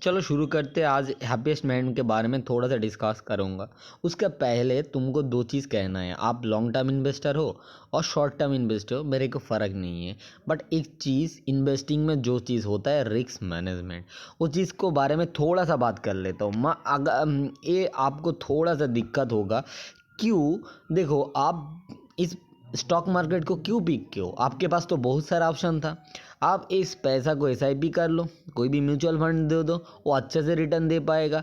चलो शुरू करते हैं। आज हैप्पीएस्ट माइंड के बारे में थोड़ा सा डिस्कस करूँगा। उसके पहले तुमको दो चीज़ कहना है। आप लॉन्ग टर्म इन्वेस्टर हो और शॉर्ट टर्म इन्वेस्टर हो, मेरे को फ़र्क नहीं है। बट एक चीज़ इन्वेस्टिंग में जो चीज़ होता है रिस्क मैनेजमेंट, उस चीज़ को बारे में थोड़ा सा बात कर लेता हूँ। मैं अगर ये आपको थोड़ा सा दिक्कत होगा। क्यों? देखो, आप इस स्टॉक मार्केट को क्यों पिक किए हो? आपके पास तो बहुत सारा ऑप्शन था। आप इस पैसा को एसआईपी कर लो, कोई भी म्यूचुअल फंड दे दो, वो अच्छे से रिटर्न दे पाएगा।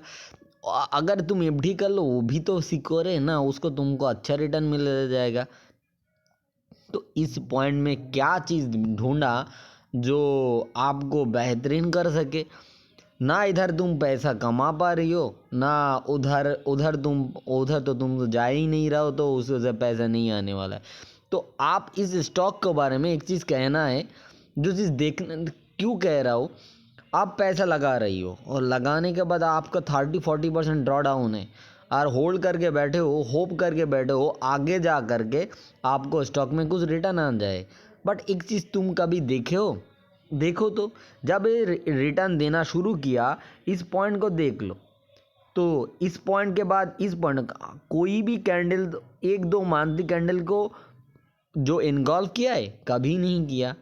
अगर तुम एफडी कर लो, वो भी तो सिक्योर है ना, उसको तुमको अच्छा रिटर्न मिल जाएगा। तो इस पॉइंट में क्या चीज़ ढूंढा जो आपको बेहतरीन कर सके। ना इधर तुम पैसा कमा पा रही हो, ना उधर उधर तो तुम तो जा ही नहीं रहा हो, तो उससे पैसा नहीं आने वाला है। तो आप इस स्टॉक के बारे में एक चीज़ कहना है, जो चीज़ देखना क्यों कह रहा हो। आप पैसा लगा रही हो और लगाने के बाद आपका 30-40% ड्रॉ डाउन है और होल्ड करके बैठे हो, होप करके बैठे हो आगे जा करके आपको स्टॉक में कुछ रिटर्न आ जाए। बट एक चीज़ तुम कभी देखे हो? देखो तो, जब ये रिटर्न देना शुरू किया, इस पॉइंट को देख लो। तो इस पॉइंट के बाद इस पॉइंट कोई भी कैंडल, एक दो मंथली कैंडल को जो इन्वॉल्व किया है, कभी नहीं किया।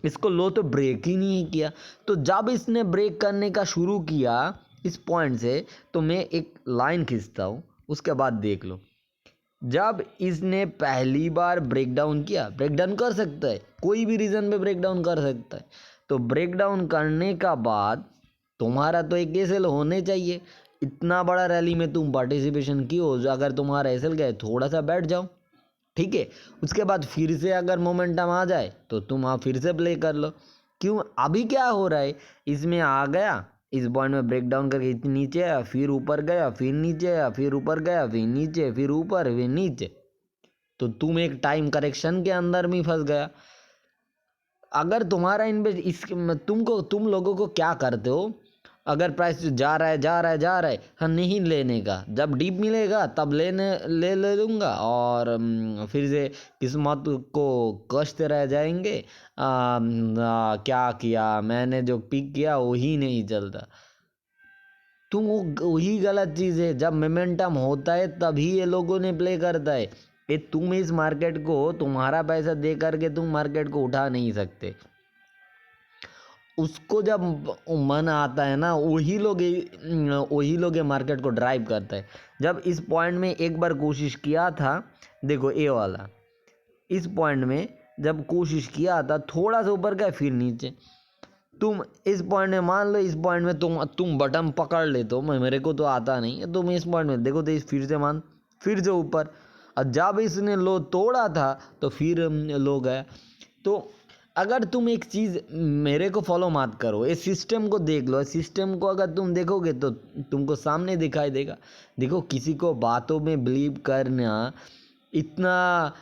इसको लो तो ब्रेक ही नहीं किया। तो जब इसने ब्रेक करने का शुरू किया इस पॉइंट से, तो मैं एक लाइन खींचता हूँ, उसके बाद देख लो। जब इसने पहली बार ब्रेकडाउन किया, ब्रेकडाउन कर सकता है, कोई भी रीज़न पे ब्रेकडाउन कर सकता है। तो ब्रेकडाउन करने का बाद तुम्हारा तो एक एसएल होने चाहिए। इतना बड़ा रैली में तुम पार्टिसिपेशन की हो, अगर तुम्हारा एसएल गए, थोड़ा सा बैठ जाओ, ठीक है। उसके बाद फिर से अगर मोमेंटम आ जाए तो तुम आप फिर से प्ले कर लो। क्यों? अभी क्या हो रहा है, इसमें आ गया, इस पॉइंट में ब्रेक डाउन करके इतनी नीचे आया, फिर ऊपर गया, फिर नीचे आया, फिर ऊपर गया, फिर नीचे, फिर ऊपर, फिर नीचे। तो तुम एक टाइम करेक्शन के अंदर में फंस गया। अगर तुम्हारा इन्वेस्ट इस तुम लोगों को क्या करते हो, अगर प्राइस जा रहा है जा रहा है जा रहा है, हाँ, नहीं लेने का, जब डीप मिलेगा तब ले लूँगा, और फिर से किस्मत को कष्ट रह जाएंगे। क्या किया मैंने, जो पिक किया वही नहीं चलता। तुम वही गलत चीज़ है। जब मोमेंटम होता है तभी ये लोगों ने प्ले करता है। ये तुम इस मार्केट को, तुम्हारा पैसा दे करके तुम मार्केट को उठा नहीं सकते। उसको जब मन आता है ना, वही लोग ये मार्केट को ड्राइव करता है। जब इस पॉइंट में एक बार कोशिश किया था, देखो ये वाला, इस पॉइंट में जब कोशिश किया था, थोड़ा सा ऊपर गया, फिर नीचे। तुम इस पॉइंट में मान लो, इस पॉइंट में तुम बटन पकड़ लेते हो, मेरे को तो आता नहीं है। तुम इस पॉइंट में देखो तो इस फिर से फिर से ऊपर, और जब इसने लो तोड़ा था तो फिर लो गया। तो अगर तुम एक चीज़ मेरे को फॉलो मत करो, इस सिस्टम को देख लो। सिस्टम को अगर तुम देखोगे तो तुमको सामने दिखाई देगा। देखो, किसी को बातों में बिलीव करना इतना,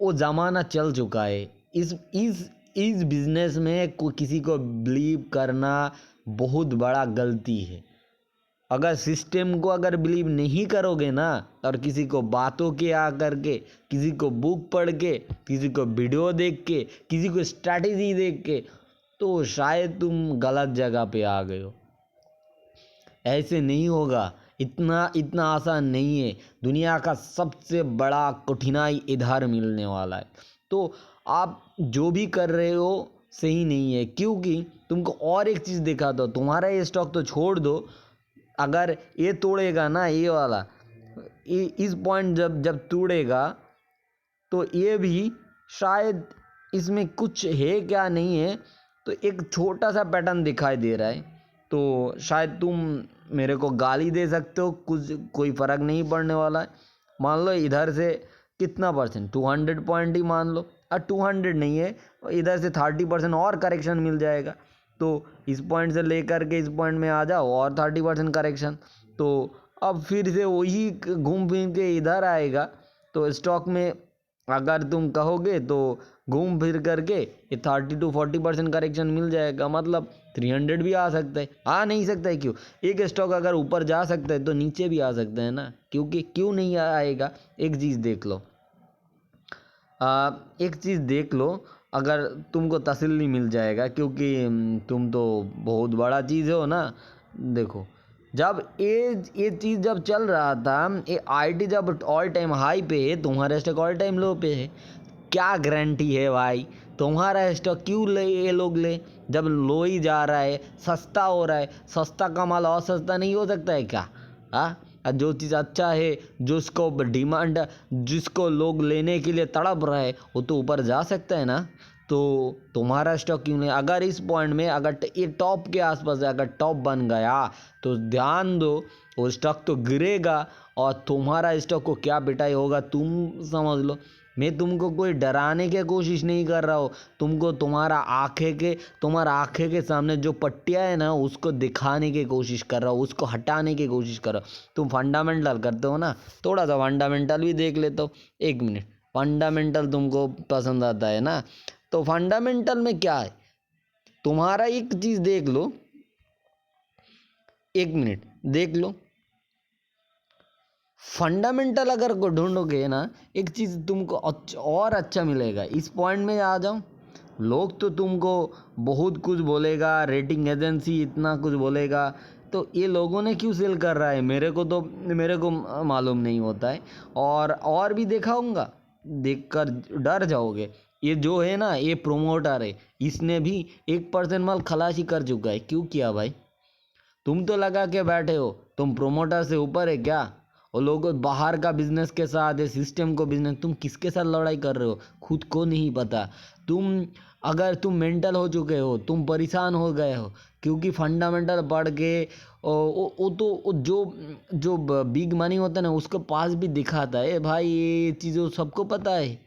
वो ज़माना चल चुका है। इस बिजनेस में किसी को बिलीव करना बहुत बड़ा गलती है। अगर सिस्टम को अगर बिलीव नहीं करोगे ना, और किसी को बातों के आ करके, किसी को बुक पढ़ के, किसी को वीडियो देख के, किसी को स्ट्रैटेजी देख के, तो शायद तुम गलत जगह पे आ गए हो। ऐसे नहीं होगा। इतना आसान नहीं है। दुनिया का सबसे बड़ा कठिनाई इधर मिलने वाला है। तो आप जो भी कर रहे हो सही नहीं है, क्योंकि तुमको और एक चीज़ दिखा दो। तुम्हारा ये स्टॉक तो छोड़ दो, अगर ये तोड़ेगा ना, ये वाला, इस पॉइंट जब जब तोड़ेगा, तो ये भी शायद इसमें कुछ है क्या नहीं है, तो एक छोटा सा पैटर्न दिखाई दे रहा है। तो शायद तुम मेरे को गाली दे सकते हो, कुछ कोई फ़र्क नहीं पड़ने वाला है। मान लो इधर से कितना परसेंट, 200 पॉइंट ही मान लो, और 200 नहीं है, इधर से 30% और करेक्शन मिल जाएगा। तो इस पॉइंट से लेकर के इस पॉइंट में आ जाओ, और 30% करेक्शन, तो अब फिर से वही घूम फिर के इधर आएगा। तो स्टॉक में अगर तुम कहोगे तो घूम फिर करके ये 30-40% करेक्शन मिल जाएगा। मतलब 300 भी आ सकता है, आ नहीं सकता है क्यों? एक स्टॉक अगर ऊपर जा सकता है तो नीचे भी आ सकता है ना, क्योंकि क्यों नहीं आएगा? एक चीज़ देख लो, एक चीज़ देख लो, अगर तुमको तसल्ली मिल जाएगा, क्योंकि तुम तो बहुत बड़ा चीज़ हो ना। देखो, जब ये चीज़ जब चल रहा था, ये आईटी जब ऑल टाइम हाई पे है, तुम्हारा स्टॉक ऑल टाइम लो पे है, क्या गारंटी है भाई तुम्हारा स्टॉक क्यों ले ये लोग ले? जब लो ही जा रहा है, सस्ता हो रहा है, सस्ता का माल और सस्ता नहीं हो सकता है क्या? हाँ, जो चीज़ अच्छा है, जिसको डिमांड, जिसको लोग लेने के लिए तड़प रहे, वो तो ऊपर जा सकता है ना। तो तुम्हारा स्टॉक क्यों नहीं? अगर इस पॉइंट में अगर ये टॉप के आसपास है, अगर टॉप बन गया तो ध्यान दो, वो स्टॉक तो गिरेगा और तुम्हारा स्टॉक को क्या पिटाई होगा तुम समझ लो। मैं तुमको कोई डराने की कोशिश नहीं कर रहा हूँ, तुमको तुम्हारा आंखें के सामने जो पट्टियाँ है ना, उसको दिखाने की कोशिश कर रहा हूँ, उसको हटाने की कोशिश कर रहा हूँ। तुम फंडामेंटल करते हो ना, थोड़ा सा फंडामेंटल भी देख लेते हो। एक मिनट, फंडामेंटल तुमको पसंद आता है ना, तो फंडामेंटल में क्या है, तुम्हारा एक चीज़ देख लो, एक मिनट देख लो। फंडामेंटल अगर को ढूंढोगे ना, एक चीज़ तुमको और अच्छा मिलेगा। इस पॉइंट में आ जाओ, लोग तो तुमको बहुत कुछ बोलेगा, रेटिंग एजेंसी इतना कुछ बोलेगा, तो ये लोगों ने क्यों सेल कर रहा है मेरे को मालूम नहीं होता है। और भी दिखाऊंगा, देखकर डर जाओगे। ये जो है ना, ये प्रोमोटर है, इसने भी 1% माल खलासी कर चुका है। क्यों किया भाई? तुम तो लगा के बैठे हो, तुम प्रोमोटर से ऊपर है क्या? और लोग बाहर का बिजनेस के साथ है, सिस्टम को बिजनेस, तुम किसके साथ लड़ाई कर रहे हो खुद को नहीं पता। अगर तुम मेंटल हो चुके हो, तुम परेशान हो गए हो, क्योंकि फंडामेंटल पढ़ के वो तो जो बिग मनी होता है ना, उसके पास भी दिखाता है भाई, ये चीज़ों सबको पता है।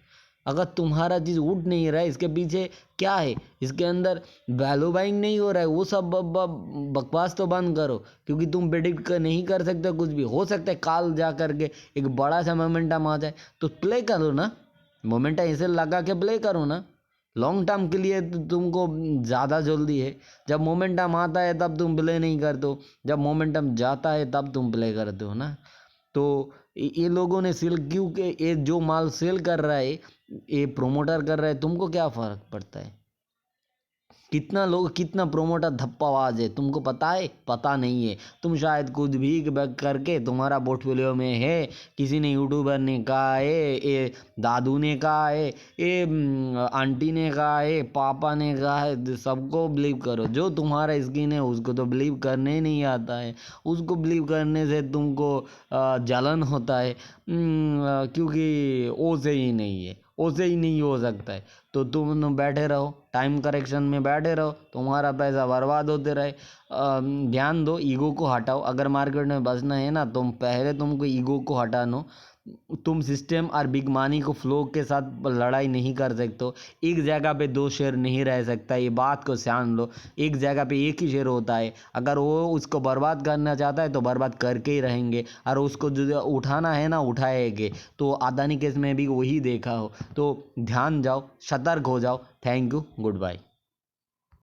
अगर तुम्हारा चीज़ उठ नहीं रहा है, इसके पीछे क्या है, इसके अंदर वैल्यू बाइंग नहीं हो रहा है, वो सब बकवास तो बंद करो। क्योंकि तुम प्रेडिक्ट नहीं कर सकते कुछ भी, हो सकता है काल जा करके एक बड़ा सा मोमेंटम आ जाए, तो प्ले करो ना, मोमेंटम ऐसे लगा के प्ले करो ना। लॉन्ग टर्म के लिए तो तुमको ज़्यादा जल्दी है। जब मोमेंटम आता है तब तुम प्ले नहीं करते हो, जब मोमेंटम जाता है तब तुम प्ले करते हो ना। तो ये लोगों ने सेल क्यों के, ये जो माल सेल कर रहा है, ये प्रोमोटर कर रहा है, तुमको क्या फ़र्क पड़ता है? कितना लोग, कितना प्रोमोटर धप्पाबाज है, तुमको पता है? पता नहीं है। तुम शायद कुछ भी करके तुम्हारा पोर्टफोलियो में है, किसी ने यूट्यूबर ने कहा है, ये दादू ने कहा है, ये आंटी ने कहा है, पापा ने कहा है, सबको बिलीव करो। जो तुम्हारा स्किन है उसको तो बिलीव करने ही नहीं आता है, उसको बिलीव करने से तुमको जलन होता है, क्योंकि वो सही नहीं है, वो सही नहीं हो सकता है। तो तुम बैठे रहो, टाइम करेक्शन में बैठे रहो, तुम्हारा पैसा बर्बाद होते रहे। ध्यान दो, ईगो को हटाओ। अगर मार्केट में बचना है ना, तुमको ईगो को हटानो। तुम सिस्टम और बिग मनी को फ्लो के साथ लड़ाई नहीं कर सकते हो। एक जगह पे दो शेयर नहीं रह सकता, ये बात को ध्यान लो। एक जगह पे एक ही शेयर होता है, अगर वो उसको बर्बाद करना चाहता है तो बर्बाद करके ही रहेंगे, और उसको जो उठाना है ना, उठाएंगे। तो अदानी केस में भी वही देखा हो। तो ध्यान जाओ, सतर्क हो जाओ। Thank you, good bye.